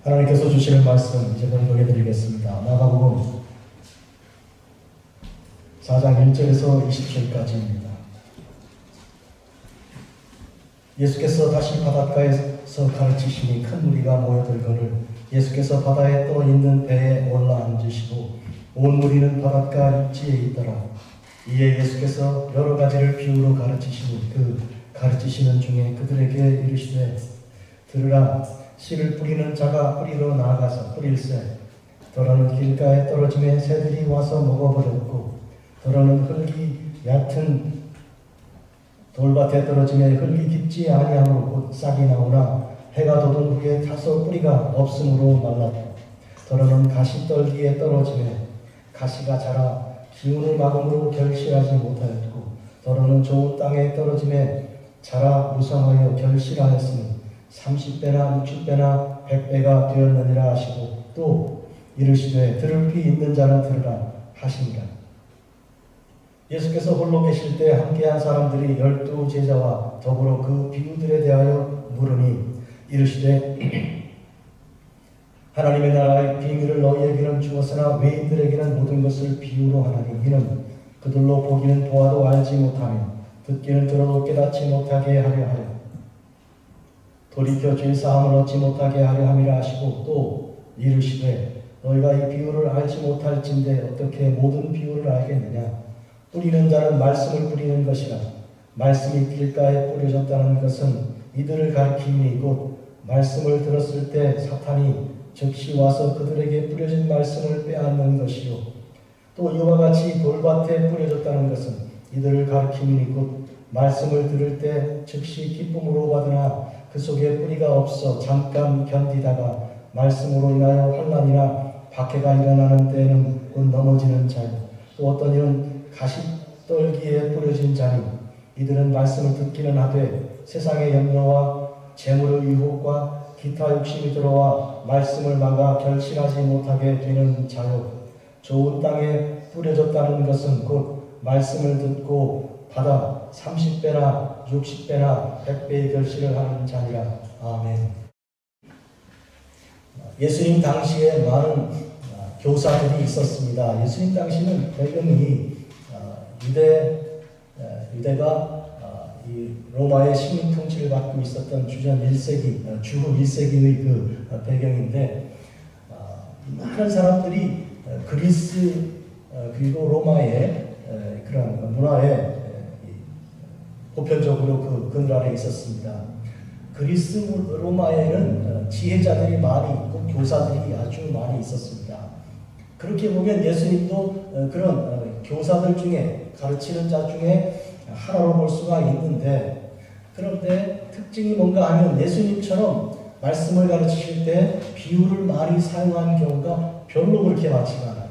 하나님께서 주시는 말씀 이제 공독해 드리겠습니다. 마가복음 4장 1절에서 20절까지입니다. 예수께서 다시 바닷가에서 가르치시니 큰 무리가 모여들거늘 예수께서 바다에 떠 있는 배에 올라 앉으시고 온 무리는 바닷가 입지에 있더라. 이에 예수께서 여러 가지를 비유로 가르치시니 그 가르치시는 중에 그들에게 이르시되 들으라. 씨를 뿌리는 자가 뿌리로 나아가서 뿌릴새 더러는 길가에 떨어짐에 새들이 와서 먹어버렸고 더러는 흙이 얕은 돌밭에 떨어짐에 흙이 깊지 아니하므로 곧 싹이 나오나 해가 돋은 후에 타서 뿌리가 없으므로 말랐고 더러는 가시떨기에 떨어짐에 가시가 자라 기운을 막음으로 결실하지 못하였고 더러는 좋은 땅에 떨어짐에 자라 무성하여 결실하였으니 30배나 60배나 100배가 되었느니라 하시고 또 이르시되 들을 귀 있는 자는 들으라 하시니라. 예수께서 홀로 계실 때 함께한 사람들이 12 제자와 더불어 그 비유들에 대하여 물으니 이르시되 하나님의 나라의 비밀을 너희에게는 주었으나 외인들에게는 모든 것을 비유로 하나니 이는 그들로 보기는 보아도 알지 못하며 듣기는 들어도 깨닫지 못하게 하려 하여 돌이켜 죄 사함을 얻지 못하게 하려 함이라 하시고 또 이르시되 너희가 이 비유를 알지 못할진대 어떻게 모든 비유를 알겠느냐. 뿌리는 자는 말씀을 뿌리는 것이라 말씀이 길가에 뿌려졌다는 것은 이들을 가리킴이니 곧 말씀을 들었을 때 사탄이 즉시 와서 그들에게 뿌려진 말씀을 빼앗는 것이요 또 이와 같이 돌밭에 뿌려졌다는 것은 이들을 가리킴이니 곧 말씀을 들을 때 즉시 기쁨으로 받으나 그 속에 뿌리가 없어 잠깐 견디다가 말씀으로 인하여 환난이나 박해가 일어나는 때에는 곧 넘어지는 자요 또 어떤 이는 가시떨기에 뿌려진 자니 이들은 말씀을 듣기는 하되 세상의 염려와 재물의 유혹과 기타 욕심이 들어와 말씀을 막아 결실하지 못하게 되는 자요 좋은 땅에 뿌려졌다는 것은 곧 말씀을 듣고 받아 30배나 60배나 100배의 결실을 하는 자니라. 아멘. 예수님 당시에 많은 교사들이 있었습니다. 예수님 당시는 배경이 유대가 이 로마의 식민 통치를 받고 있었던 주후 1세기의 그 배경인데 많은 사람들이 그리스 그리고 로마의 그런 문화에 보편적으로 그 그늘 아래 있었습니다. 그리스 로마에는 지혜자들이 많이 있고 교사들이 아주 많이 있었습니다. 그렇게 보면 예수님도 그런 교사들 중에 가르치는 자 중에 하나로 볼 수가 있는데 그런데 특징이 뭔가 하면 예수님처럼 말씀을 가르치실 때 비유를 많이 사용한 경우가 별로 그렇게 많지가 않아요.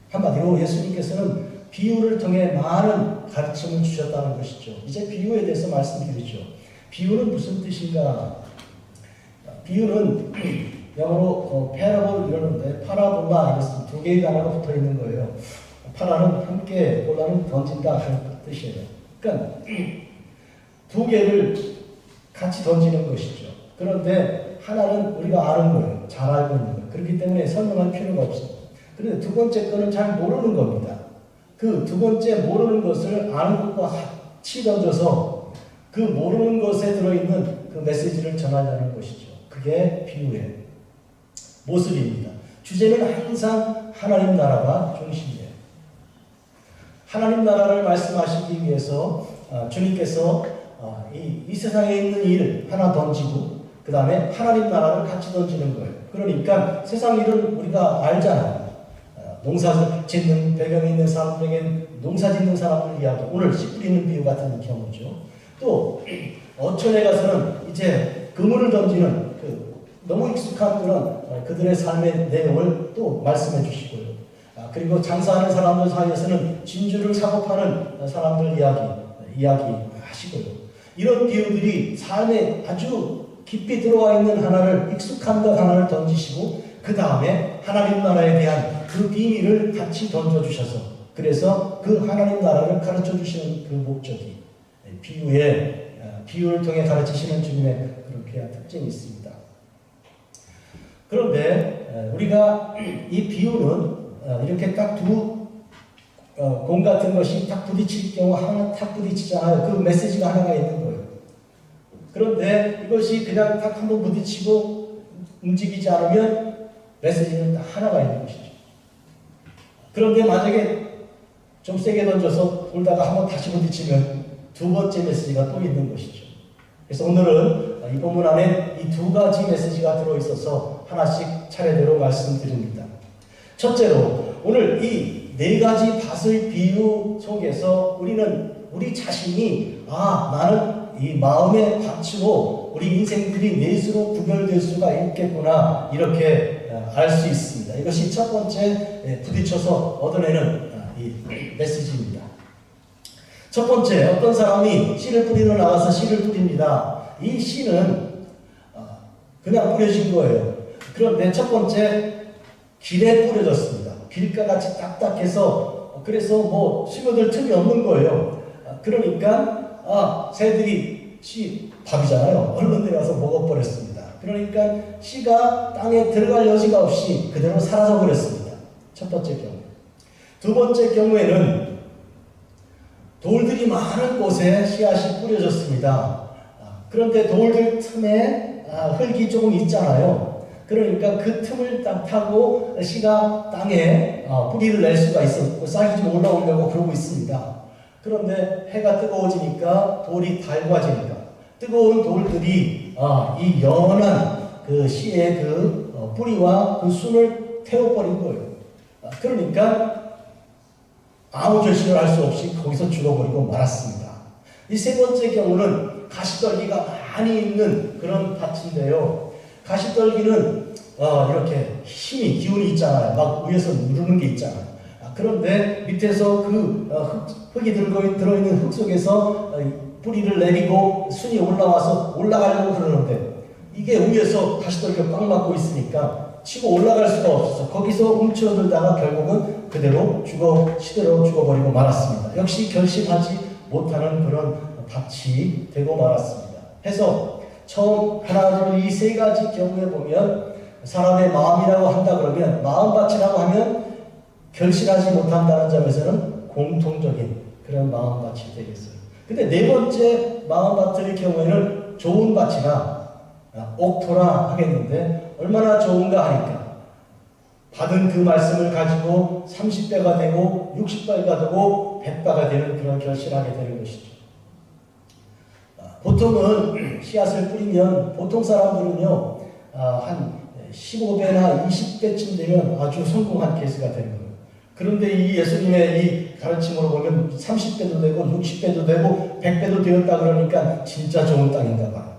한마디로 예수님께서는 비유를 통해 많은 가르침을 주셨다는 것이죠. 이제 비유에 대해서 말씀드리죠. 비유는 무슨 뜻인가? 비유는 영어로 parable 이러는데 파라볼라 이것은 두 개의 단어가 붙어 있는 거예요. 파라는 함께, 볼라는 던진다 그런 뜻이에요. 그러니까 두 개를 같이 던지는 것이죠. 그런데 하나는 우리가 아는 거예요. 잘 알고 있는 거예요. 그렇기 때문에 설명할 필요가 없습니다. 그런데 두 번째 거는 잘 모르는 겁니다. 그 두 번째 모르는 것을 아는 것과 같이 던져서 그 모르는 것에 들어있는 그 메시지를 전하자는 것이죠. 그게 비유의 모습입니다. 주제는 항상 하나님 나라가 중심이에요. 하나님 나라를 말씀하시기 위해서 주님께서 이 세상에 있는 일 하나 던지고 그 다음에 하나님 나라를 같이 던지는 거예요. 그러니까 세상 일은 우리가 알잖아요. 농사 짓는 배경에 있는 사람들에겐 농사 짓는 사람들 이야기, 오늘 씨 뿌리는 비유 같은 경우죠. 또 어촌에 가서는 이제 그물을 던지는 너무 익숙한 그런 그들의 삶의 내용을 또 말씀해 주시고요. 그리고 장사하는 사람들 사이에서는 진주를 사고 파는 사람들 이야기 하시고요. 이런 비유들이 삶에 아주 깊이 들어와 있는 하나를 익숙한 것 하나를 던지시고 그 다음에 하나님 나라에 대한 그 비밀을 같이 던져주셔서 그래서 그 하나님 나라를 가르쳐 주시는 그 목적이 비유를 통해 가르치시는 주님의 그런 귀한 특징이 있습니다. 그런데 우리가 이 비유는 이렇게 딱 두 공 같은 것이 딱 부딪힐 경우 하나 딱 부딪히잖아요. 그 메시지가 하나가 있는 거예요. 그런데 이것이 그냥 딱 한번 부딪히고 움직이지 않으면 메시지는 딱 하나가 있는 것이죠. 그런데 만약에 좀 세게 던져서 돌다가 한번 다시 부딪히면 두 번째 메시지가 또 있는 것이죠. 그래서 오늘은 이 본문 안에 이 두 가지 메시지가 들어있어서 하나씩 차례대로 말씀드립니다. 첫째로 오늘 이 네 가지 밭의 비유 속에서 우리는 우리 자신이 나는 이 마음의 밭으로 우리 인생들이 넷으로 구별될 수가 있겠구나 이렇게 알 수 있습니다. 이것이 첫 번째 부딪혀서 얻어내는 이 메시지입니다. 첫 번째, 어떤 사람이 씨를 뿌리러 나가서 씨를 뿌립니다. 이 씨는 그냥 뿌려진 거예요. 그런데 첫 번째 길에 뿌려졌습니다. 길가같이 딱딱해서 그래서 뭐 스며들 틈이 없는 거예요. 그러니까 새들이 씨 밥이잖아요. 얼른 내려가서 먹어버렸습니다. 그러니까 씨가 땅에 들어갈 여지가 없이 그대로 사라져 버렸습니다. 첫 번째 경우. 두 번째 경우에는 돌들이 많은 곳에 씨앗이 뿌려졌습니다. 그런데 돌들 틈에 흙이 조금 있잖아요. 그러니까 그 틈을 딱 타고 씨가 땅에 뿌리를 낼 수가 있었고 싹이 좀 올라오려고 그러고 있습니다. 그런데 해가 뜨거워지니까 돌이 달궈지니까 뜨거운 돌들이 이 연한 그 씨의 그 뿌리와 그 순을 태워버린 거예요. 그러니까 아무 결실을 할 수 없이 거기서 죽어버리고 말았습니다. 이 세 번째 경우는 가시떨기가 많이 있는 그런 밭인데요. 가시떨기는 이렇게 힘이 기운이 있잖아요. 막 위에서 누르는 게 있잖아요. 그런데 밑에서 그 흙이 들어있는 흙 속에서 뿌리를 내리고 순이 올라와서 올라가려고 그러는데 이게 위에서 가시떨기가 꽉 막고 있으니까 치고 올라갈 수가 없어서 거기서 움츠러들다가 결국은 그대로 시대로 죽어버리고 말았습니다. 역시 결심하지 못하는 그런 밭이 되고 말았습니다. 해서 처음 하나, 둘, 이 세 가지 경우에 보면 사람의 마음이라고 한다 그러면 마음밭이라고 하면 결실하지 못한다는 점에서는 공통적인 그런 마음밭이 되겠어요. 근데 네 번째 마음밭의 경우에는 좋은 밭이나 옥토라 하겠는데 얼마나 좋은가 하니까 받은 그 말씀을 가지고 30배가 되고 60배가 되고 100배가 되는 그런 결실하게 되는 것이죠. 보통은 씨앗을 뿌리면 보통 사람들은요 한 15배나 20배쯤 되면 아주 성공한 케이스가 되는 거예요. 그런데 이 예수님의 이 가르침으로 보면 30배도 되고 60배도 되고 100배도 되었다 그러니까 진짜 좋은 땅인가 봐요.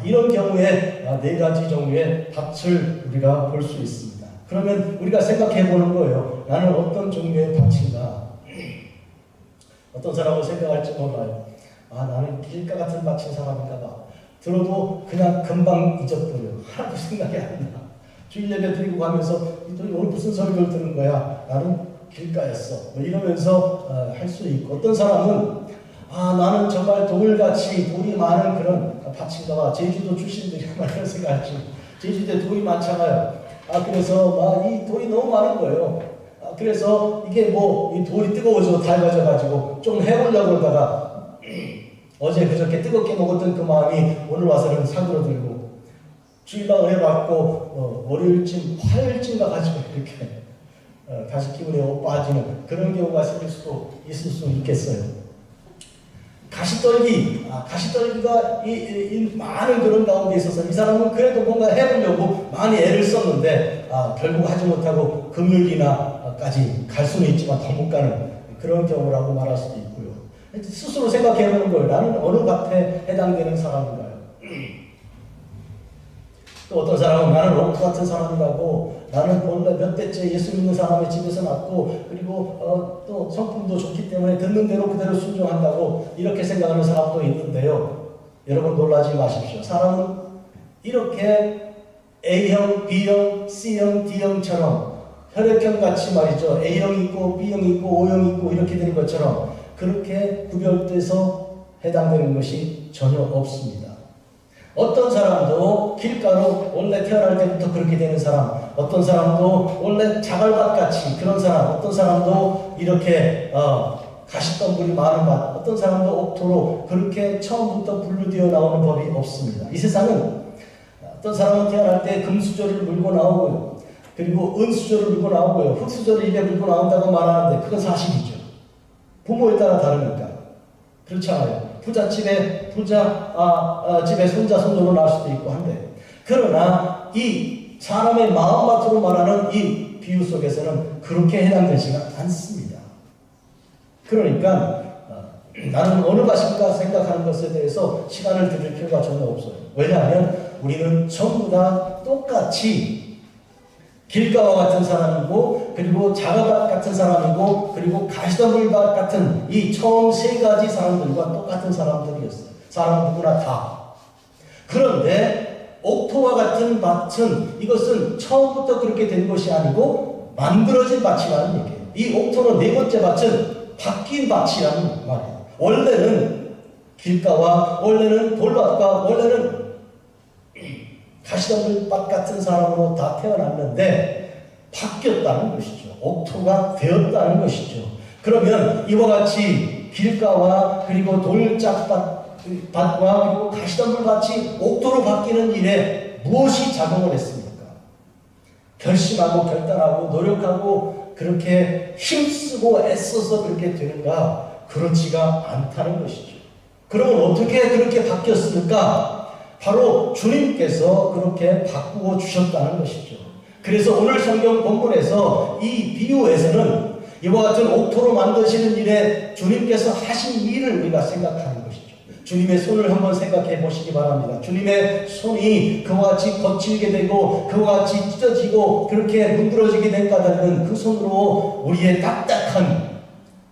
이런 경우에 네 가지 종류의 밭을 우리가 볼 수 있습니다. 그러면 우리가 생각해 보는 거예요. 나는 어떤 종류의 밭인가? 어떤 사람은 생각할지 몰라요. 나는 길가 같은 밭인 사람인가 봐. 들어도 그냥 금방 잊어버려. 하나도 생각이 안 나. 주일 예배 드리고 가면서 오늘 무슨 설교를 들은 거야? 나는 길가였어. 뭐 이러면서 할 수 있고 어떤 사람은 나는 정말 돌같이 돌이 많은 그런 밭인가 봐. 제주도 출신들이 아마 이런 생각할지. 제주도에 돌이 많잖아요. 그래서 이 돌이 너무 많은 거예요. 그래서 이게 이 돌이 뜨거워져서 달궈져가지고 좀 해보려고 그러다가 어제 그저께 뜨겁게 먹었던 그 마음이 오늘 와서는 사그러들고 주일날 은혜 받고 월요일쯤 화요일쯤 가가지고 이렇게 다시 기분이 빠지는 그런 경우가 생길 수도 있을 수 있겠어요. 가시떨기가 이 많은 그런 가운데 있어서 이 사람은 그래도 뭔가 해보려고 많이 애를 썼는데 결국 하지 못하고 금요일이나까지 갈 수는 있지만 더 못 가는 그런 경우라고 말할 수도 있고요. 스스로 생각해보는 거예요. 나는 어느 밭에 해당되는 사람인가요? 또 어떤 사람은 나는 옥토 같은 사람이라고, 나는 본래 몇 대째 예수 믿는 사람의 집에서 났고, 그리고 또 성품도 좋기 때문에 듣는 대로 그대로 순종한다고 이렇게 생각하는 사람도 있는데요. 여러분 놀라지 마십시오. 사람은 이렇게 A형, B형, C형, D형처럼 혈액형 같이 말이죠. A형이 있고 B형이 있고 O형이 있고 이렇게 되는 것처럼 그렇게 구별돼서 해당되는 것이 전혀 없습니다. 어떤 사람도 길가로 원래 태어날 때부터 그렇게 되는 사람, 어떤 사람도 원래 자갈밭같이 그런 사람, 어떤 사람도 이렇게 가시덤불이 많은 밭, 어떤 사람도 옥토로 그렇게 처음부터 분류되어 나오는 법이 없습니다. 이 세상은 어떤 사람은 태어날 때 금수저를 물고 나오고요, 그리고 은수저를 물고 나오고요, 흙수저를 입에 물고 나온다고 말하는데 그건 사실이죠. 부모에 따라 다르니까. 그렇잖아요. 부잣집에 집에 손자 손녀로 낳을 수도 있고 한데, 그러나 이 사람의 마음밭으로 말하는 이 비유 속에서는 그렇게 해당되지가 않습니다. 그러니까 나는 어느 밭인가 생각하는 것에 대해서 시간을 들일 필요가 전혀 없어요. 왜냐하면 우리는 전부 다 똑같이 길가와 같은 사람이고, 그리고 자가밭 같은 사람이고, 그리고 가시덤불밭 같은 이 처음 세 가지 사람들과 똑같은 사람들이었어요. 사람 누구나 다. 그런데 옥토와 같은 밭은, 이것은 처음부터 그렇게 된 것이 아니고 만들어진 밭이라는 얘기예요. 이 옥토는 네 번째 밭은 바뀐 밭이라는 말이에요. 원래는 길가와 원래는 돌밭과 원래는 가시덤불밭 같은 사람으로 다 태어났는데 바뀌었다는 것이죠. 옥토가 되었다는 것이죠. 그러면 이와 같이 길가와 그리고 돌짝밭과 그리고 가시덤불밭이 옥토로 바뀌는 일에 무엇이 작용을 했습니까? 결심하고 결단하고 노력하고 그렇게 힘쓰고 애써서 그렇게 되는가? 그렇지가 않다는 것이죠. 그러면 어떻게 그렇게 바뀌었습니까? 바로 주님께서 그렇게 바꾸어 주셨다는 것이죠. 그래서 오늘 성경 본문에서 이 비유에서는 이와 같은 옥토로 만드시는 일에 주님께서 하신 일을 우리가 생각하는 것이죠. 주님의 손을 한번 생각해 보시기 바랍니다. 주님의 손이 그와 같이 거칠게 되고 그와 같이 찢어지고 그렇게 문드러지게 된 까닭은 그 손으로 우리의 딱딱한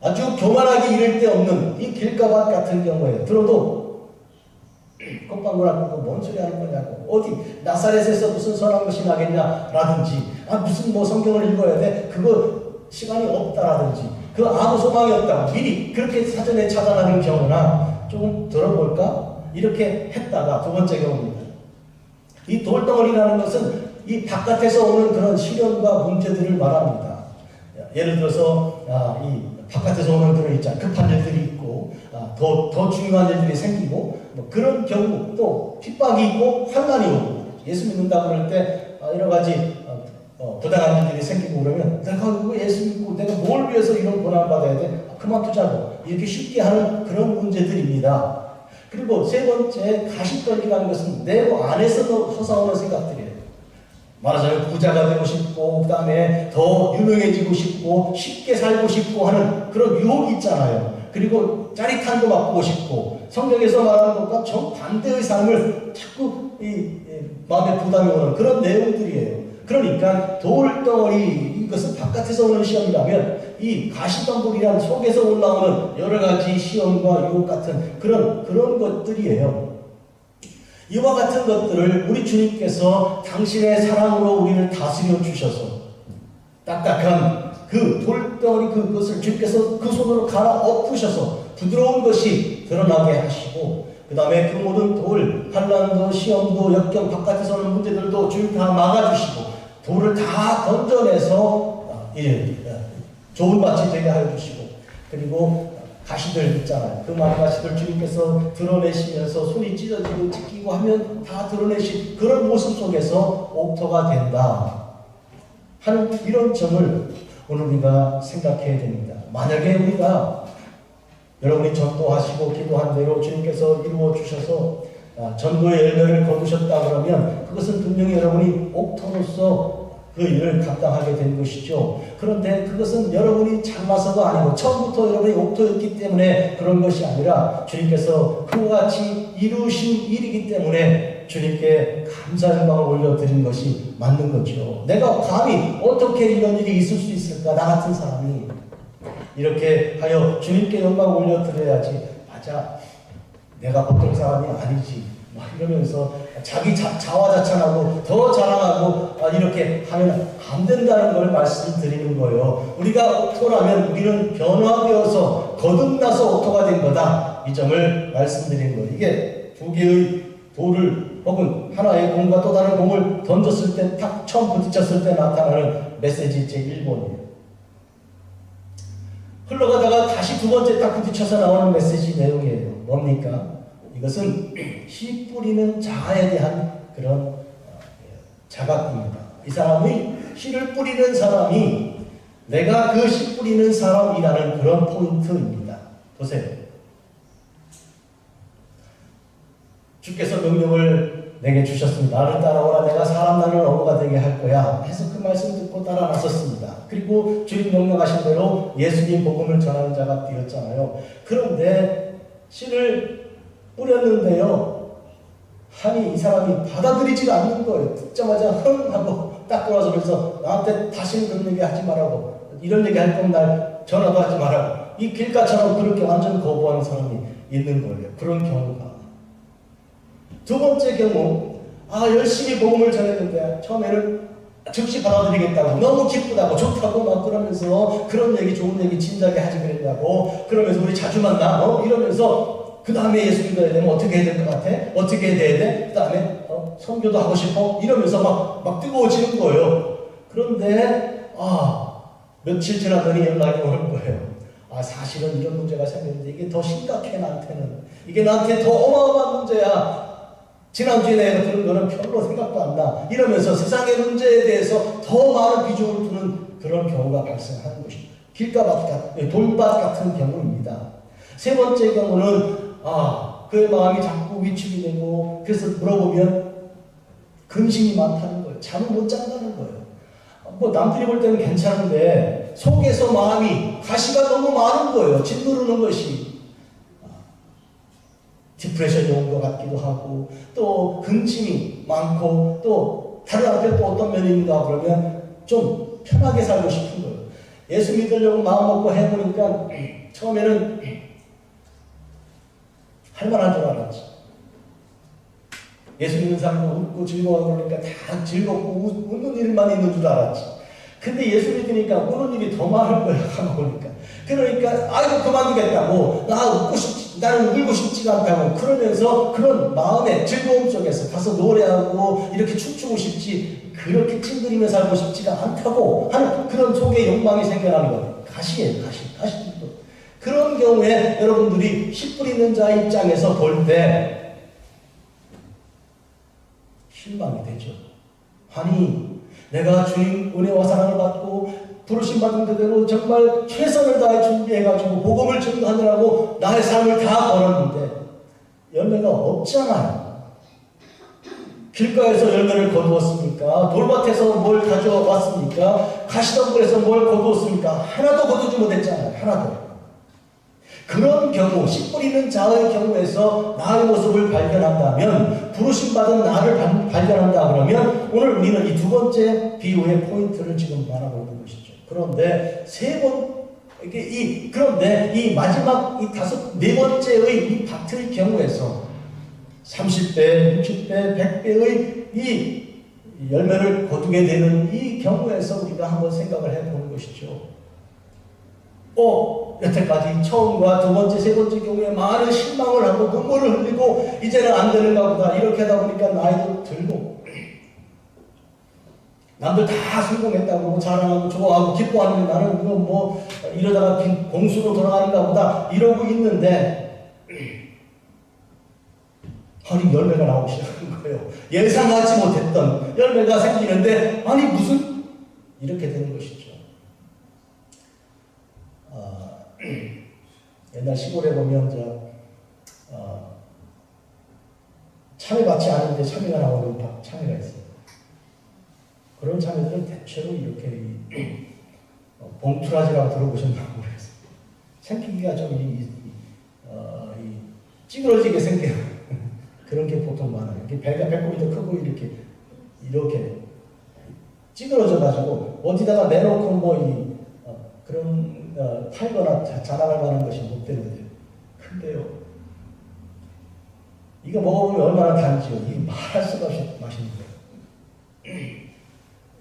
아주 교만하기 이를 데 없는 이 길가밭 같은 경우에 들어도 꽃방울 안 보고 뭔 소리 하는 거냐고, 어디 나사렛에서 무슨 선한 것이 나겠냐 라든지, 무슨 뭐 성경을 읽어야 돼, 그거 시간이 없다라든지, 그 아무 소망이 없다, 미리 그렇게 사전에 차단하는 경우나 조금 들어볼까? 이렇게 했다가 두 번째 경우입니다. 이 돌덩어리라는 것은 이 바깥에서 오는 그런 시련과 문제들을 말합니다. 예를 들어서 이 바깥에서 오는 그런 있잖아요. 급한 일들이 있고 더 중요한 일들이 생기고 뭐 그런 경우, 또 핍박이 있고 환난이 오고, 예수 믿는다고 그럴 때 여러 가지 부당한 일들이 생기고 그러면 내가 이거 예수 믿고 내가 뭘 위해서 이런 고난을 받아야 돼? 그만두자고 이렇게 쉽게 하는 그런 문제들입니다. 그리고 세 번째, 가시떨기라는 것은 내 안에서 솟아오는 생각들이에요. 말하자면 부자가 되고 싶고, 그 다음에 더 유명해지고 싶고, 쉽게 살고 싶고 하는 그런 유혹이 있잖아요. 그리고 짜릿함도 맛보고 싶고, 성경에서 말하는 것과 정반대의 삶을 자꾸 마음에 부담이 오는 그런 내용들이에요. 그러니까 돌덩어리, 이것은 바깥에서 오는 시험이라면 이 가시덤불이란 속에서 올라오는 여러 가지 시험과 유혹 같은 그런 것들이에요. 이와 같은 것들을 우리 주님께서 당신의 사랑으로 우리를 다스려 주셔서 딱딱한 그 돌덩어리 그것을 주님께서 그 손으로 갈아 엎으셔서 부드러운 것이 드러나게 하시고, 그 다음에 그 모든 돌, 환난도 시험도 역경 바깥에서 오는 문제들도 주님 다 막아주시고 돌을 다 던져내서 좋은 밭이 되게 하여 주시고, 그리고 가시들 있잖아요. 그 많은 가시들 주님께서 드러내시면서 손이 찢어지고 찢기고 하면 다 드러내신 그런 모습 속에서 옥토가 된다 하는 이런 점을 오늘 우리가 생각해야 됩니다. 만약에 우리가 여러분이 전도하시고 기도한 대로 주님께서 이루어 주셔서 전도의 열매를 거두셨다 그러면 그것은 분명히 여러분이 옥토로서 그 일을 감당하게 된 것이죠. 그런데 그것은 여러분이 잘나서가 아니고 처음부터 여러분이 옥토였기 때문에 그런 것이 아니라 주님께서 그와 같이 이루신 일이기 때문에 주님께 감사 영광을 올려드린 것이 맞는 거죠. 내가 감히 어떻게 이런 일이 있을 수 있을까? 나 같은 사람이 이렇게 하여 주님께 영광을 올려드려야지. 맞아, 내가 보통 사람이 아니지 막 이러면서 자기 자화자찬하고 더 자랑하고 이렇게 하면 안 된다는 걸 말씀드리는 거예요. 우리가 옥토라면 우리는 변화되어서 거듭나서 옥토가 된 거다, 이 점을 말씀드리는 거예요. 이게 두 개의 돌을 혹은 하나의 공과 또 다른 공을 던졌을 때 딱 처음 부딪혔을 때 나타나는 메시지 제1번이에요. 흘러가다가 다시 두 번째 딱 부딪혀서 나오는 메시지 내용이에요. 뭡니까? 이것은 씨 뿌리는 자에 대한 그런 자각입니다. 이 사람이 씨를 뿌리는 사람이 내가 그 씨 뿌리는 사람이라는 그런 포인트입니다. 보세요. 주께서 명령을 내게 주셨습니다. 나를 따라오라 내가 사람 나는 어부가 되게 할 거야 해서 그 말씀 듣고 따라 나섰습니다. 그리고 주님 명령하신 대로 예수님 복음을 전하는 자가 되었잖아요. 그런데 씨를 뿌렸는데요. 아니 이 사람이 받아들이지 않는 거예요. 듣자마자 흥 하고 딱 돌아서면서 나한테 다시는 그런 얘기 하지 말라고, 이런 얘기 할 거면 날 전화도 하지 말라고, 이 길가처럼 그렇게 완전 거부하는 사람이 있는 거예요. 그런 경우가. 두 번째 경우, 열심히 복음을 전했는데 처음에는 즉시 받아들이겠다고, 너무 기쁘다고, 좋다고 막 그러면서 그런 얘기, 좋은 얘기 진작에 하지 그랬냐고, 그러면서 우리 자주 만나, 이러면서 그 다음에 예수 믿어야 되면 어떻게 해야 될 것 같아? 어떻게 해야 돼? 그 다음에 선교도 하고 싶어? 이러면서 막 뜨거워지는 거예요. 그런데 며칠 지나더니 연락이 오는 거예요. 사실은 이런 문제가 생겼는데 이게 더 심각해 나한테는. 이게 나한테 더 어마어마한 문제야. 지난주에 내가 들은 거는 별로 생각도 안 나. 이러면서 세상의 문제에 대해서 더 많은 비중을 두는 그런 경우가 발생하는 것입니다. 돌밭 같은 경우입니다. 세 번째 경우는 그의 마음이 자꾸 위축이 되고, 그래서 물어보면 근심이 많다는 거예요. 잠을 못 잔다는 거예요. 남들이 볼 때는 괜찮은데 속에서 마음이 가시가 너무 많은 거예요. 짓누르는 것이. 디프레션이 온 것 같기도 하고, 또 근심이 많고, 또 다른 앞에 또 어떤 면이 있는가 그러면 좀 편하게 살고 싶은 거예요. 예수 믿으려고 마음 먹고 해보니까 처음에는 할만한 줄 알았지. 예수 믿는 사람은 웃고 즐거워하고 그러니까 다 즐겁고 웃는 일만 있는 줄 알았지. 근데 예수 믿으니까 우는 일이 더 많을 거야, 하고 보니까. 그러니까 그만두겠다고, 나는 울고 싶지가 않다고 그러면서 그런 마음의 즐거움 속에서 가서 노래하고 이렇게 춤추고 싶지, 그렇게 찡그리며 살고 싶지가 않다고 하는 그런 속의 욕망이 생겨나는 거예요. 가시예요, 가시. 그런 경우에 여러분들이 씨 뿌리는 자 입장에서 볼 때 실망이 되죠. 아니 내가 주님 은혜와 사랑을 받고 부르심 받은 그대로 정말 최선을 다해 준비해가지고 복음을 전하느라고 나의 삶을 다 걸었는데 열매가 없잖아요. 길가에서 열매를 거두었습니까? 돌밭에서 뭘 가져왔습니까? 가시덤불에서 뭘 거두었습니까? 하나도 거두지 못했잖아요. 하나도. 그런 경우, 씨 뿌리는 자의 경우에서 나의 모습을 발견한다면, 부르심받은 나를 발견한다 그러면, 오늘 우리는 이 두 번째 비유의 포인트를 지금 말하고 있는 것이죠. 그런데 그런데 이 마지막 네 번째의 이 파트의 경우에서 30배, 60배, 100배의 이 열매를 거두게 되는 이 경우에서 우리가 한번 생각을 해보는 것이죠. 여태까지 처음과 두 번째, 세 번째 경우에 많은 실망을 하고 눈물을 흘리고 이제는 안 되는가 보다 이렇게 하다 보니까 나이도 들고 남들 다 성공했다고 자랑하고 좋아하고 기뻐하는데 나는 이러다가 공수로 돌아가는가 보다 이러고 있는데 열매가 나오기 시작한 거예요. 예상하지 못했던 열매가 생기는데 무슨 이렇게 되는 것이죠. 옛날 시골에 보면 참외밭이 아닌데 참외가 나오는 참외가 있어요. 그런 참외들은 대체로 이렇게 봉투라지라고 들어보셨나고 모르겠어요. 생기기가 좀 찌그러지게 생겨요. 그런 게 보통 많아요. 이렇게 배꼽이 더 크고 이렇게 찌그러져가지고 어디다가 내놓고 그런 팔거나 자랑할 만한 것이 못 되는데요. 근데요, 이거 먹어보면 얼마나 단지요. 이게 말할 수가 없이 맛있는 거예요.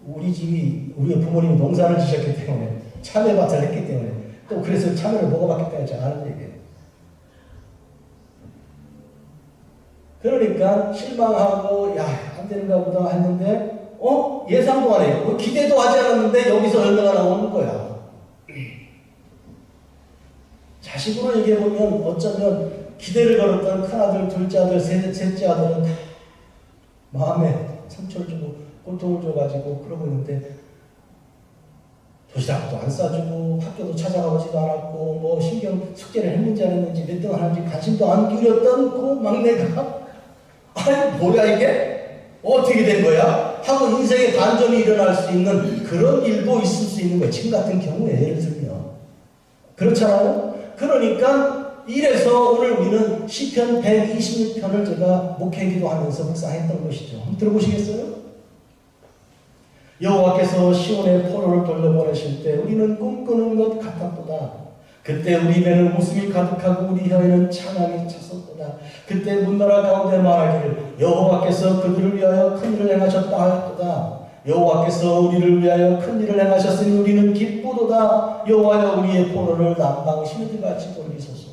우리 부모님이 농사를 지셨기 때문에, 참외밭을 했기 때문에, 또 그래서 참외를 먹어봤기 때문에 잘 아는 얘기예요. 그러니까 실망하고 야, 안 되는가 보다 했는데 예상도 안 해요. 기대도 하지 않았는데 여기서 열매가 나오는 거야. 자식으로 얘기해보면 어쩌면 기대를 걸었던 큰아들, 둘째 아들, 셋째 아들은 마음에 상처를 주고 고통을 줘가지고 그러고 있는데 도시락도 안 싸주고 학교도 찾아가보지도 않았고 뭐 신경 숙제를 했는지 안 했는지 몇 등 하는지 관심도 안 기울였던 그 막내가 아니 뭐야 이게? 어떻게 된 거야? 하고 인생의 반전이 일어날 수 있는 그런 일도 있을 수 있는 거예요. 지금 같은 경우에 예를 들면 그렇잖아요? 그러니까 이래서 오늘 우리는 시편 126편을 제가 목회기도 하면서 묵상했던 것이죠. 한번 들어보시겠어요? 여호와께서 시온의 포로를 돌려보내실 때 우리는 꿈꾸는 것 같았도다. 그때 우리 배는 웃음이 가득하고 우리 혀에는 찬양이 찼었도다. 그때 문나라 가운데 말하기를 여호와께서 그들을 위하여 큰일을 행하셨다 하였도다. 여호와께서 우리를 위하여 큰일을 행하셨으니 우리는 기쁘도다. 여호와여 우리의 포로를 남방 시내들같이 돌리소서.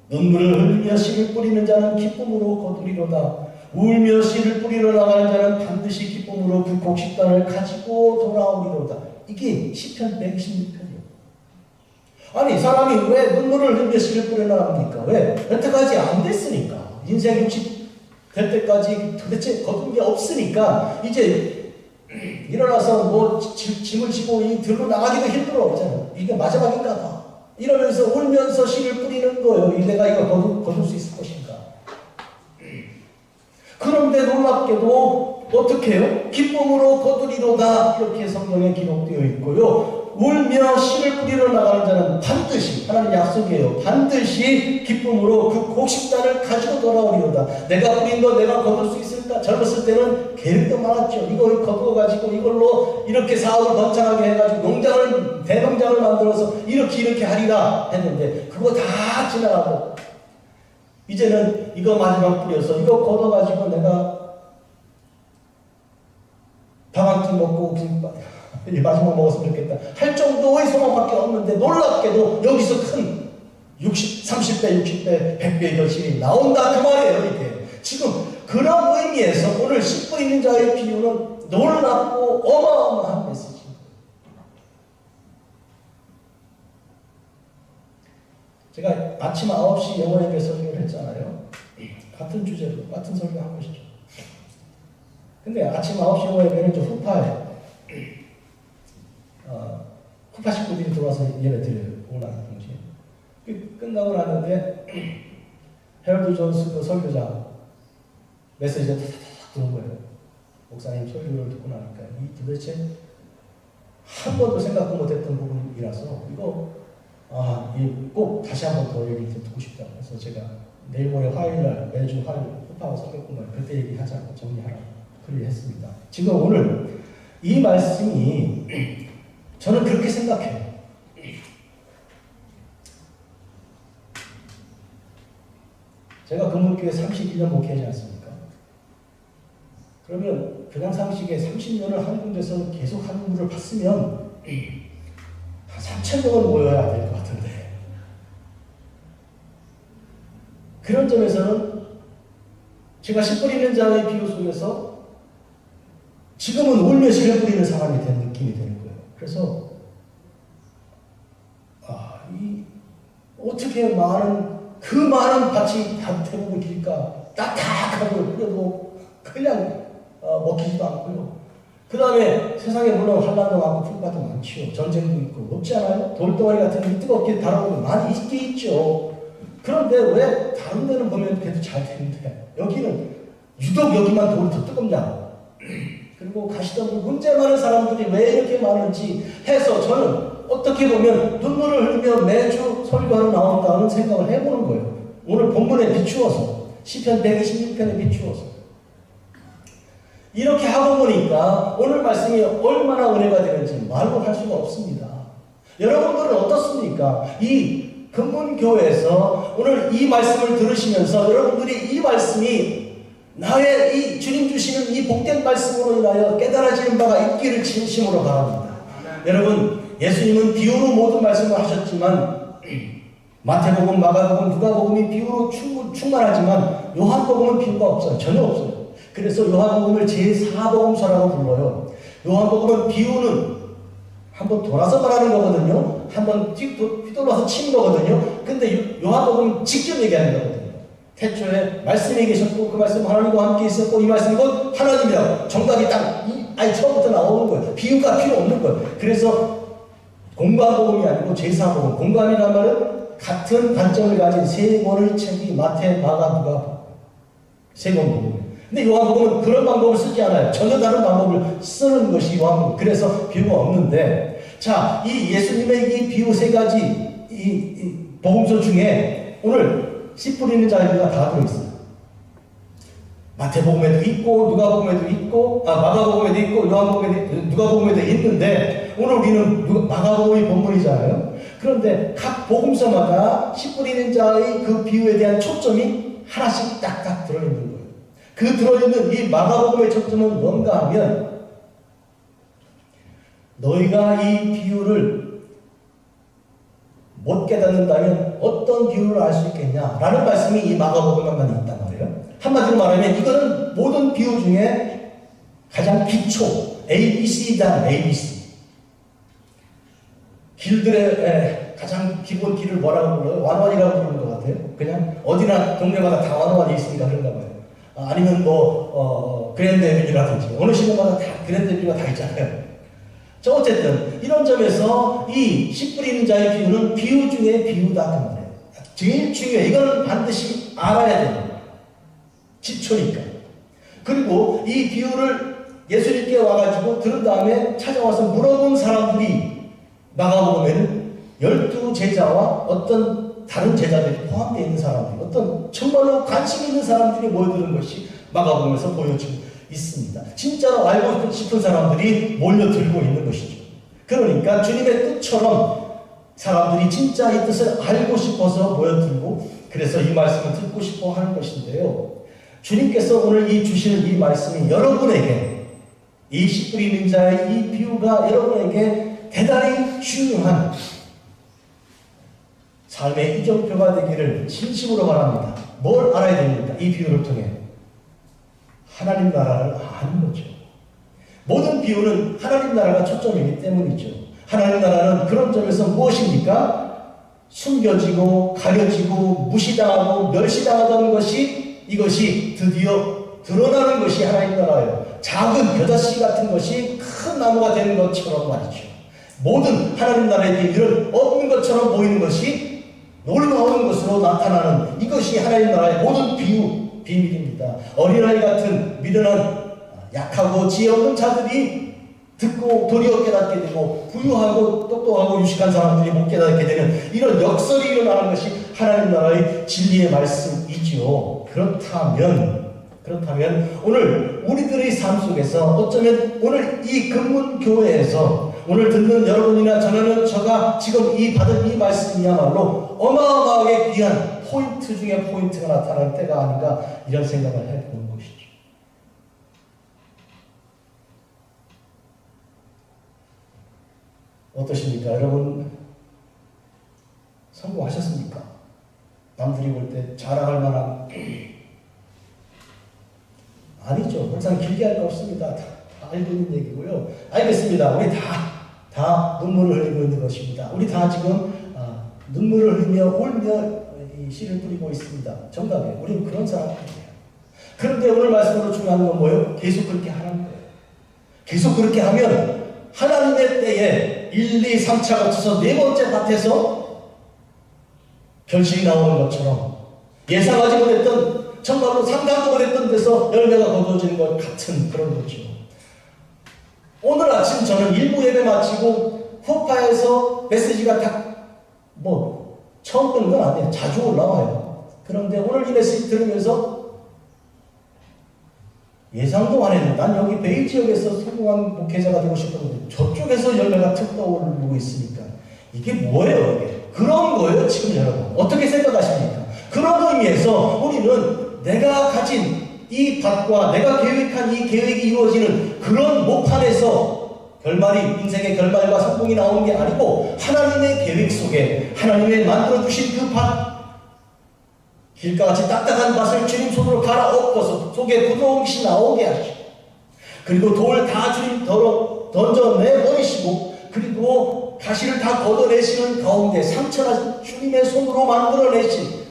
눈물을 흘리며 씨를 뿌리는 자는 기쁨으로 거두리로다. 울며 씨를 뿌리러 나가는 자는 반드시 기쁨으로 그 곡식단을 가지고 돌아오리로다. 이게 시편 126편이에요. 아니 사람이 왜 눈물을 흘리며 씨를 뿌려 나갑니까? 왜? 여태까지 안 됐으니까. 인생 60 될 때까지 도대체 거둔 게 없으니까 이제 일어나서 뭐 짐을 지고 이 들고 나가기도 힘들어. 있잖아. 이게 마지막인가 봐. 이러면서 울면서 씨를 뿌리는 거예요. 내가 이거 거둘 수 있을 것인가. 그런데 놀랍게도 어떻게 해요? 기쁨으로 거두리로다 이렇게 성경에 기록되어 있고요. 울며 씨를 뿌리러 나가는 자는 반드시 하나님 약속이에요. 반드시 기쁨으로 그 곡식단을 가지고 돌아오리로다. 내가 뿌린 거 내가 거둘 수 있을까? 젊었을 때는 계획도 많았죠. 이걸 거두어가지고 이걸로 이렇게 사업을 번창하게 해가지고 농장을 대농장을 만들어서 이렇게 하리라 했는데 그거 다 지나가고 이제는 이거 마지막 뿌려서 이거 걷어가지고 내가 밥 한 끼 먹고 마지막 먹었으면 좋겠다 할 정도의 소망밖에 없는데 놀랍게도 여기서 큰 30배, 60배, 100배의 결실이 나온다 그 말이에요. 이게 지금 그런 의미에서 오늘 씹고 있는 자의 비유는 놀랍고 어마어마한 메시지입니다. 제가 아침 9시 영어예배 설교를 했잖아요. 같은 주제로 같은 설교 한 것이죠. 근데 아침 9시 영어예배는 좀 후파예요. 후파 식구들이 들어와서 예배 드려요. 오늘 동시에. 끝나고 나는데 헤럴드 존스 그 설교자 메시지가 탁탁탁 들어온 거예요. 목사님 설교를 듣고 나니까 이 도대체 한 번도 생각도 못했던 부분이라서 이거 꼭 다시 한 번 더 얘기 듣고 싶다고 해서 제가 내일 모레 화요일날 매주 화요일 후파하고 설교꾼을 그때 얘기하자고 정리하라고 그렇게 했습니다. 지금 오늘 이 말씀이 저는 그렇게 생각해요. 제가 금문교회 31년 목회하지 않습니까? 그러면 그냥 상식에 30년을 한 군데서 계속 한 군물을 봤으면 한 3,000명은 모여야 될 것 같은데 그런 점에서는 제가 씨 뿌리는 자의 비유 속에서 지금은 울며 씨를 뿌리는 사람이 된 느낌이 되는 거예요. 그래서 어떻게 그 많은 밭이 대부분 길까 딱딱하고 뿌려도 그냥 먹히지도 않고요. 그 다음에 세상에 물론 한란도 많고 풍파도 많지요. 전쟁도 있고 없지 않아요? 돌덩어리 같은 게 뜨겁게 달아오면 많이 있긴 있죠. 그런데 왜 다른 데는 보면 그래도 잘 되는데 여기는 유독 여기만 돌이 더 뜨겁냐. 그리고 가시덤불 문제 많은 사람들이 왜 이렇게 많은지 해서 저는 어떻게 보면 눈물을 흘리며 매주 설교하러 나온다는 생각을 해보는 거예요. 오늘 본문에 비추어서 시편 126편에 비추어서 이렇게 하고 보니까 오늘 말씀이 얼마나 은혜가 되는지 말로 할 수가 없습니다. 여러분들은 어떻습니까? 이 금문교회에서 오늘 이 말씀을 들으시면서 여러분들이 이 말씀이 나의 이 주님 주시는 이 복된 말씀으로 인하여 깨달아지는 바가 있기를 진심으로 바랍니다. 여러분 예수님은 비유로 모든 말씀을 하셨지만 마태복음, 마가복음, 누가복음이 비유로 충만하지만 요한복음은 비유가 없어요. 전혀 없어요. 그래서 요한복음을 제4복음서라고 불러요. 요한복음은 비유는 한번 돌아서 말하는 거거든요. 한번 뒤돌아서 치는 거거든요. 근데 요한복음은 직접 얘기하는 거거든요. 태초에 말씀이 계셨고 그 말씀 하나님과 함께 있었고 이 말씀이 곧 하나님이라고 정답이 딱 아예 처음부터 나오는 거예요. 비유가 필요 없는 거예요. 그래서 공감복음이 아니고 제4복음. 공감이라는 말은 같은 관점을 가진 세 권의 책이 마태, 마가, 누가 세 권 복음이에요. 근데 요한복음은 그런 방법을 쓰지 않아요. 전혀 다른 방법을 쓰는 것이 요한복음. 그래서 비유가 없는데, 자, 이 예수님의 이 비유 세 가지 이 복음서 중에 오늘 씨 뿌리는 자리가 다 들어있어요. 마태복음에도 있고 누가복음에도 있고 마가복음에도 있고 요한복음에도 누가복음에도 있는데 오늘 우리는 마가복음이 본문이잖아요. 그런데 각 복음서마다 씨 뿌리는 자의 그 비유에 대한 초점이 하나씩 딱딱 들어있는 거예요. 그 들어있는 이 마가복음의 초점은 뭔가 하면 너희가 이 비유를 못 깨닫는다면 어떤 비유를 알 수 있겠냐라는 말씀이 이 마가복음에만 있단 말이에요. 한마디로 말하면 이거는 모든 비유 중에 가장 기초 ABC다. ABC 길들의 가장 기본 길을 뭐라고 불러요? 완원이라고 부르는 것 같아요. 그냥 어디나 동네마다 다 완원이 있으니까 그런가 봐요. 아니면 그랜드 에비뉴라든지 어느 시대마다 다 그랜드 에비뉴가 다 있잖아요. 자, 어쨌든 이런 점에서 이 씨 뿌리는 자의 비유는 비유 중에 비유다 그 말이에요. 제일 중요해. 이거는 반드시 알아야 돼요. 기초니까. 그리고 이 비유를 예수님께 와가지고 들은 다음에 찾아와서 물어본 사람들이 마가복음에는 12제자와 어떤 다른 제자들이 포함되어 있는 사람들, 어떤 정말로 관심 있는 사람들이 모여드는 것이 마가복음에서 보여지고 있습니다. 진짜로 알고 싶은 사람들이 몰려들고 있는 것이죠. 그러니까 주님의 뜻처럼 사람들이 진짜 이 뜻을 알고 싶어서 모여들고 그래서 이 말씀을 듣고 싶어 하는 것인데요. 주님께서 오늘 이 주시는 이 말씀이 여러분에게 이 씨 뿌리는 자의 이 비유가 여러분에게 대단히 중요한 삶의 이정표가 되기를 진심으로 바랍니다. 뭘 알아야 됩니까? 이 비유를 통해 하나님 나라를 아는 거죠. 모든 비유는 하나님 나라가 초점이기 때문이죠. 하나님 나라는 그런 점에서 무엇입니까? 숨겨지고 가려지고 무시당하고 멸시당하던 것이 이것이 드디어 드러나는 것이 하나님 나라예요. 작은 겨자씨 같은 것이 큰 나무가 되는 것처럼 말이죠. 모든 하나님 나라의 비밀은 없는 것처럼 보이는 것이 놀라운 것으로 나타나는 이것이 하나님 나라의 모든 비밀입니다. 어린아이 같은 미련한 약하고 지혜 없는 자들이 듣고 도리어 깨닫게 되고 부유하고 똑똑하고 유식한 사람들이 못 깨닫게 되는 이런 역설이 일어나는 것이 하나님 나라의 진리의 말씀이지요. 그렇다면 오늘 우리들의 삶 속에서 어쩌면 오늘 이 금문교회에서 오늘 듣는 여러분이나 저가 지금 받은 이 말씀이야말로 어마어마하게 귀한 포인트 중에 포인트가 나타날 때가 아닌가 이런 생각을 해보는 것이죠. 어떠십니까? 여러분 성공하셨습니까? 남들이 볼 때 자랑할 만한 아니죠. 항상 길게 할 거 없습니다. 다 알고 있는 얘기고요. 알겠습니다. 우리 다 눈물을 흘리고 있는 것입니다. 우리 다 지금 눈물을 흘리며 울며 이 씨를 뿌리고 있습니다. 정답이에요. 우리는 그런 사람들이에요. 그런데 오늘 말씀으로 중요한 건 뭐예요? 계속 그렇게 하는 거예요. 계속 그렇게 하면 하나님의 때에 1, 2, 3차 거쳐서 네 번째 밭에서 결실이 나오는 것처럼 예상하지 못했던 정말로 상상도 못했던 데서 열매가 거두어지는 것 같은 그런 거죠. 오늘 아침 저는 일부 예배 마치고 후파에서 메시지가 처음 듣는 건 아니에요. 자주 올라와요. 그런데 오늘 이 메시지 들으면서 예상도 안 했는데 난 여기 베일 지역에서 성공한 목회자가 되고 싶었는데 저쪽에서 열매가 툭 떠오르고 있으니까 이게 뭐예요? 이게 그런 거예요. 지금 여러분 어떻게 생각하십니까? 그런 의미에서 우리는 내가 가진 이 밭과 내가 계획한 이 계획이 이루어지는 그런 목판에서 결말이 인생의 결말과 성공이 나오는 게 아니고 하나님의 계획 속에 하나님의 만들어주신 그 밭, 길가같이 딱딱한 밭을 주님 손으로 갈아엎어서 속에 부드러운 것이 나오게 하시고 그리고 돌 다 주님 던져내버리시고 그리고 가시를 다 걷어내시는 가운데 상처나 주님의 손으로 만들어내신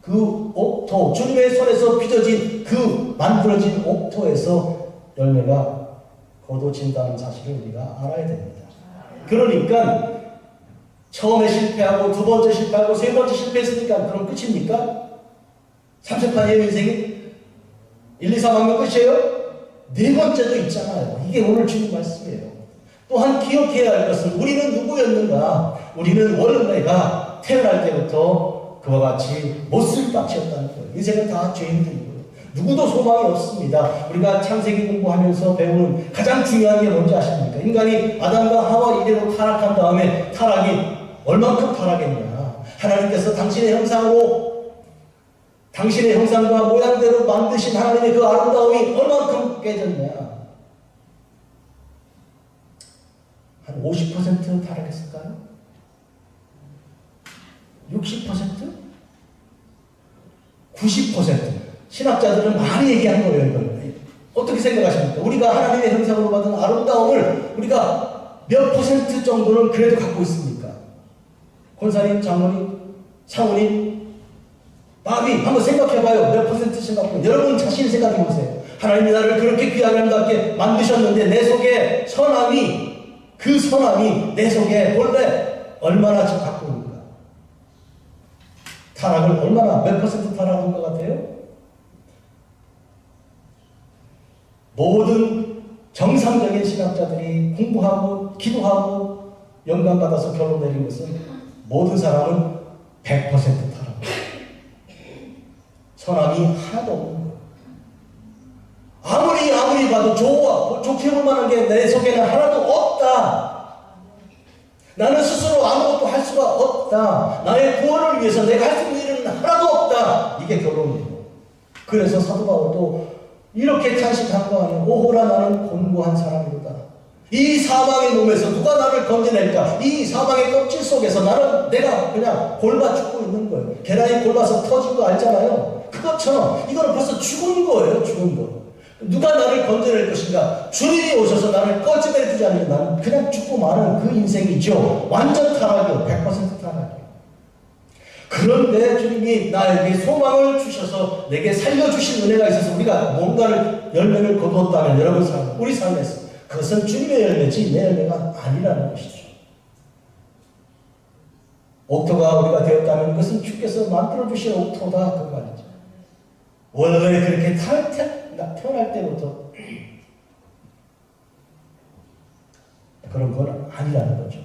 그 옥토, 주님의 손에서 빚어진 그 만들어진 옥토에서 열매가 거둬진다는 사실을 우리가 알아야 됩니다. 그러니까 처음에 실패하고 두 번째 실패하고 세 번째 실패했으니까 그럼 끝입니까? 30판이에요 인생이? 1, 2, 3 하면 끝이에요? 네 번째도 있잖아요. 이게 오늘 주님 말씀이에요. 또한 기억해야 할 것은 우리는 누구였는가? 우리는 원래가 태어날 때부터 그와 같이 못쓸밭이었다는 거예요. 인생은 다 죄인들이고요. 누구도 소망이 없습니다. 우리가 창세기 공부하면서 배우는 가장 중요한 게 뭔지 아십니까? 인간이 아담과 하와 이래로 타락한 다음에 타락이 얼만큼 타락했냐? 하나님께서 당신의 형상과 모양대로 만드신 하나님의 그 아름다움이 얼만큼 깨졌냐? 한 50% 타락했을까요? 60%? 90%? 신학자들은 많이 얘기한 거예요, 이걸. 어떻게 생각하십니까? 우리가 하나님의 형상으로 받은 아름다움을 우리가 몇 % 정도는 그래도 갖고 있습니까? 권사님, 장로님, 사모님, 마비 한번 생각해봐요. 몇 %씩 갖고 여러분 자신 생각해보세요. 하나님이 나를 그렇게 귀하게 아름답게 만드셨는데 내 속에 그 선함이 내 속에 본래 얼마나 지금 갖고 있는가? 타락을 얼마나 몇 % 타락한 것 같아요? 모든 정상적인 신학자들이 공부하고 기도하고 영감받아서 결론 내린 것은 모든 사람은 100% 타락. 선함이 하나도 없는 거예요. 아무리 봐도 좋게 볼 만한 게 내 속에는 하나도 없다. 나는 스스로 아무것도 할 수가 없다. 나의 구원을 위해서 내가 할 수 있는 일은 하나도 없다. 이게 결론이에요. 그래서 사도 바울도 이렇게 탄식한 거 아니에요. 오호라 나는 곤고한 사람이로다. 이 사망의 몸에서 누가 나를 건져낼까? 이 사망의 껍질 속에서 내가 그냥 골마 죽고 있는 거예요. 계란이 골마서 터진 거 알잖아요. 그것처럼 이거는 벌써 죽은 거예요. 죽은 거. 누가 나를 건져낼 것인가? 주님이 오셔서 나를 꺼집어 주지 않으면 나는 그냥 죽고 마는 그 인생이죠. 완전 타락이요. 100% 타락이요. 그런데 주님이 나에게 소망을 주셔서 내게 살려주신 은혜가 있어서 우리가 뭔가를 열매를 거두었다면 여러분 우리 삶에서 그것은 주님의 열매지 내 열매가 아니라는 것이죠. 옥토가 우리가 되었다면 그것은 주께서 만들어주신 옥토다 그 말이죠. 원래 그렇게 태어날 때부터 그런 건 아니라는 거죠.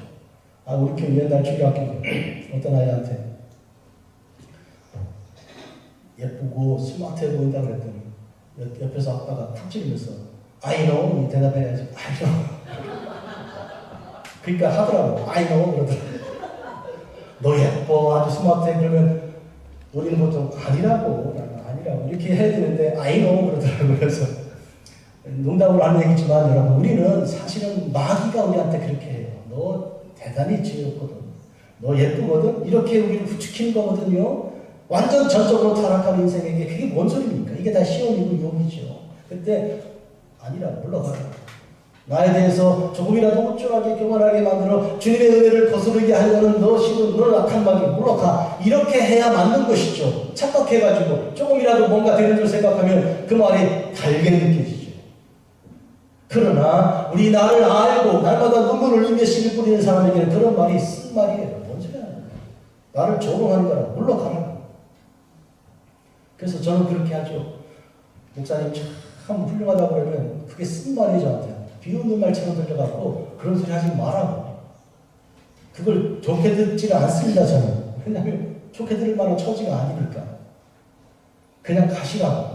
우리 교회 옛날 중학교 어떤 아이한테 예쁘고 스마트해 보인다 그랬더니 옆에서 아빠가 탁 찌르면서 I know 대답해야지. I know. 그러니까 하더라고. I know 그러더라고. 너 예뻐 아주 스마트해 그러면 우리는 보통 아니라고 이렇게 해야 되는데 I know 그러더라고요. 그래서 농담으로 하는 얘기지만 여러분 우리는 사실은 마귀가 우리한테 그렇게 해요. 너 대단히 지혜롭거든. 너 예쁘거든. 이렇게 우리를 부추기는 거거든요. 완전 전적으로 타락한 인생에게 그게 뭔 소리입니까? 이게 다 시험이고 욕이죠. 그때 아니라 물러가라. 나에 대해서 조금이라도 우쭐하게 교만하게 만들어 주님의 은혜를 거스르게 하려는 너 악한 마귀 물러가. 이렇게 해야 맞는 것이죠. 착각해가지고 조금이라도 뭔가 되는 줄 생각하면 그 말이 달게 느껴지죠. 그러나 우리 나를 알고 날마다 눈물 흘리며 씨를 뿌리는 사람에게는 그런 말이 쓴 말이에요. 뭔 소리야. 나를 조롱하는 거라 물러가라. 그래서 저는 그렇게 하죠. 목사님 참 훌륭하다고 그러면 그게 쓴 말이에요. 저한테. 비웃는 말처럼 들려갖고 그런 소리 하지 말라고. 그걸 좋게 듣지를 않습니다. 저는. 왜냐하면 좋게 들을 만한 처지가 아니니까. 그냥 가시라고.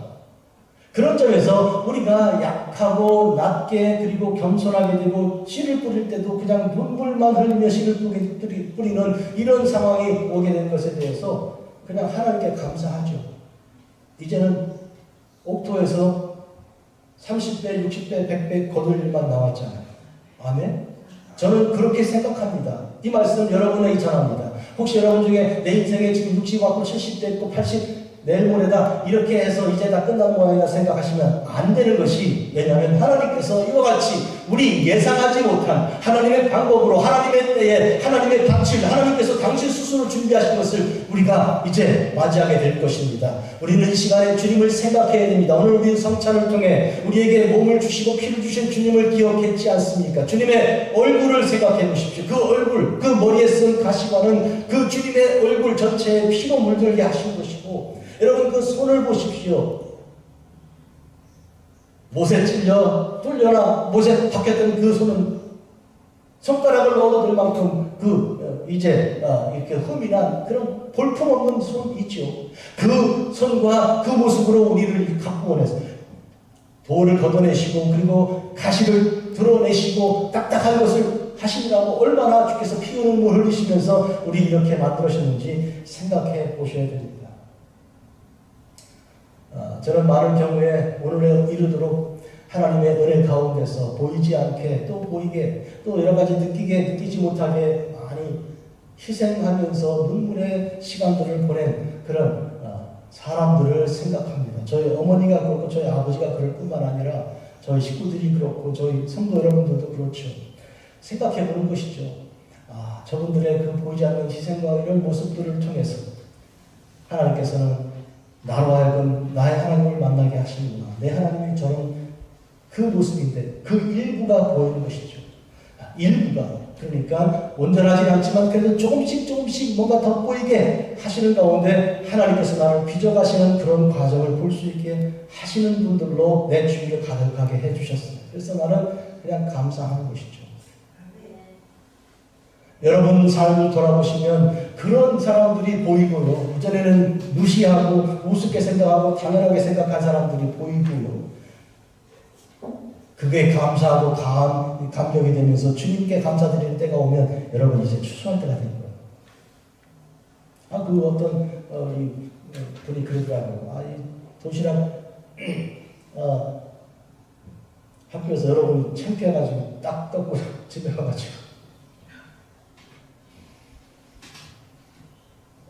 그런 점에서 우리가 약하고 낮게 그리고 겸손하게 되고 씨를 뿌릴 때도 그냥 눈물만 흘리며 씨를 뿌리는 이런 상황이 오게 된 것에 대해서 그냥 하나님께 감사하죠. 이제는 옥토에서 30배, 60배, 100배 거둘 일만 남았잖아요. 아멘? 저는 그렇게 생각합니다. 이 말씀 여러분에게 전합니다. 혹시 여러분 중에 내 인생에 지금 60 왔고 70대 있고 80 내일 모레다 이렇게 해서 이제 다 끝난 모양이다 생각하시면 안 되는 것이, 왜냐하면 하나님께서 이와 같이 우리 예상하지 못한 하나님의 방법으로, 하나님의 때에, 하나님의 방식, 하나님께서 당신 스스로 준비하신 것을 우리가 이제 맞이하게 될 것입니다. 우리는 이 시간에 주님을 생각해야 됩니다. 오늘 우리 성찬을 통해 우리에게 몸을 주시고 피를 주신 주님을 기억했지 않습니까? 주님의 얼굴을 생각해 보십시오. 그 얼굴, 그 머리에 쓴 가시관은 그 주님의 얼굴 전체에 피로 물들게 하신 것이고, 여러분 그 손을 보십시오. 못에 찔려 뚫려나 못에 박혔던 그 손은 손가락을 넣어도 될 만큼 이제 이렇게 흠이 난 그런 볼품없는 손 있죠. 그 손과 그 모습으로 우리를 갖고 오내서 돌을 걷어내시고 그리고 가시를 드러내시고 딱딱한 것을 하시느라고 얼마나 주께서 피 눈물 흘리시면서 우리 이렇게 만들으셨는지 생각해 보셔야 됩니다. 저는 많은 경우에 오늘에 이르도록 하나님의 은혜 가운데서 보이지 않게 또 보이게 또 여러 가지 느끼지 못하게 많이 희생하면서 눈물의 시간들을 보낸 그런 사람들을 생각합니다. 저희 어머니가 그렇고 저희 아버지가 그럴 뿐만 아니라 저희 식구들이 그렇고 저희 성도 여러분들도 그렇죠. 생각해 보는 것이죠. 저분들의 그 보이지 않는 희생과 이런 모습들을 통해서 하나님께서는 나로 하여금 나의 하나님을 만나게 하시는구나. 내 하나님이 저런 그 모습인데 그 일부가 보이는 것이죠. 일부가. 그러니까 온전하지 않지만 그래도 조금씩 뭔가 덧보이게 하시는 가운데 하나님께서 나를 빚어가시는 그런 과정을 볼 수 있게 하시는 분들로 내 주위를 가득하게 해주셨어요. 그래서 나는 그냥 감사하는 것이죠. 여러분 삶을 돌아보시면 그런 사람들이 보이고요. 이전에는 무시하고 우습게 생각하고 당연하게 생각한 사람들이 보이고요. 그게 감사하고 감격이 되면서 주님께 감사드리는 때가 오면 여러분 이제 추수할 때가 된 거예요. 그 어떤 분이 그러더라고요. 이 도시락 학교에서 여러분 창피해가지고 딱 꺾고 집에 가가지고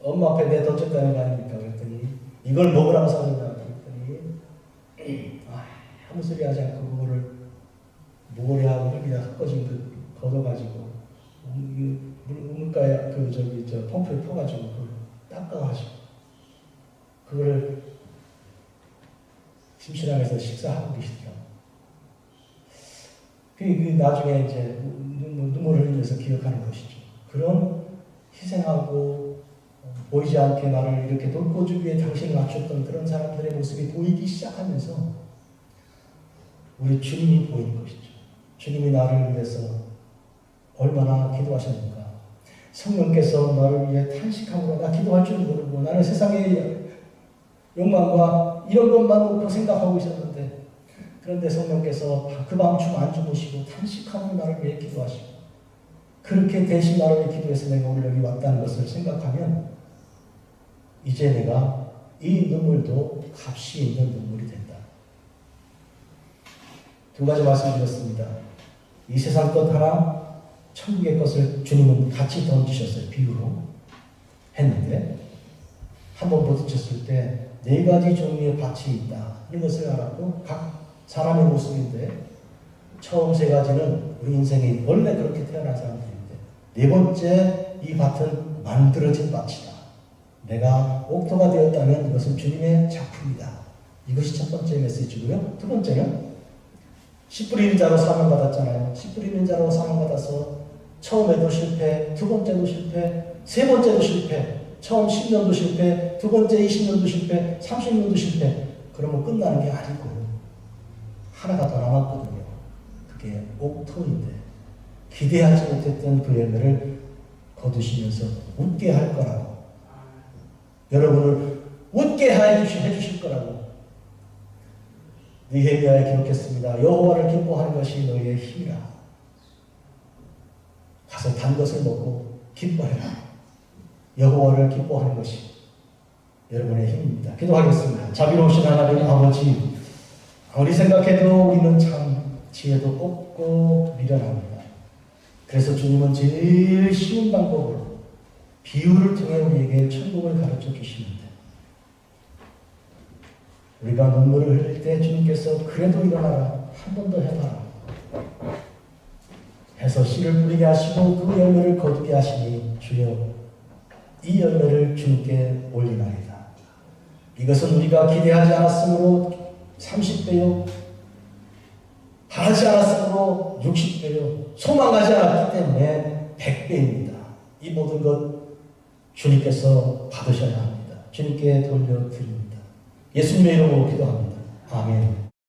엄마 앞에 내 던졌다는 거 아닙니까? 그랬더니 이걸 먹으라고 사느냐 그랬더니 아무 소리 하지 않고 그거를 모래하고 흙이랑 섞어진 그 걷어가지고 우물가에 저 펌프에 퍼가지고 그걸 닦아가지고 그거를 심신항에서 식사하고 계시더라고요. 그 나중에 이제 눈물을 흘리면서 기억하는 것이죠. 그런 희생하고 보이지 않게 나를 이렇게 돌보기 위해 당신을 맞췄던 그런 사람들의 모습이 보이기 시작하면서 우리 주님이 보이는 것이죠. 주님이 나를 위해서 얼마나 기도하셨는가. 성령께서 나를 위해 탄식하고 나 기도할 줄 모르고 나는 세상의 욕망과 이런 것만 놓고 생각하고 있었는데 그런데 성령께서 그 밤춤 안 주무시고 탄식하고 나를 위해 기도하시고 그렇게 대신 나를 위해 기도해서 내가 오늘 여기 왔다는 것을 생각하면 이제 내가 이 눈물도 값이 있는 눈물이 된다. 두 가지 말씀드렸습니다. 이 세상 것 하나, 천국의 것을 주님은 같이 던지셨어요. 비유로 했는데 한 번 부딪혔을 때 네 가지 종류의 밭이 있다. 이런 것을 알았고 각 사람의 모습인데 처음 세 가지는 우리 인생이 원래 그렇게 태어난 사람들인데 네 번째 이 밭은 만들어진 밭이다. 내가 옥토가 되었다면 이것은 주님의 작품이다. 이것이 첫 번째 메시지고요. 두 번째는 씨 뿌리는 자로 사명받았잖아요. 씨 뿌리는 자로 사명받아서 처음에도 실패, 두 번째도 실패, 세 번째도 실패, 처음 10년도 실패, 두 번째 20년도 실패, 30년도 실패. 그러면 끝나는 게 아니고 하나가 더 남았거든요. 그게 옥토인데 기대하지 못했던 그 열매를 거두시면서 웃게 할 거라고. 여러분을 웃게 해주실 거라고. 느헤미야에 기록했습니다. 여호와를 기뻐하는 것이 너희의 힘이라. 가서 단 것을 먹고 기뻐해라. 여호와를 기뻐하는 것이 여러분의 힘입니다. 기도하겠습니다. 자비로우신 하나님 아버지, 아무리 생각해도 우리는 참 지혜도 없고 미련합니다. 그래서 주님은 제일 쉬운 방법으로 비유를 통해 우리에게 천국을 가르쳐 주시는데, 우리가 눈물을 흘릴 때 주님께서 그래도 일어나라, 한 번 더 해봐라 해서 씨를 뿌리게 하시고 그 열매를 거두게 하시니 주여 이 열매를 주님께 올리나이다. 이것은 우리가 기대하지 않았으므로 30배요, 바라지 않았으므로 60배요, 소망하지 않았기 때문에 100배입니다. 이 모든 것 주님께서 받으셔야 합니다. 주님께 돌려드립니다. 예수님의 이름으로 기도합니다. 아멘.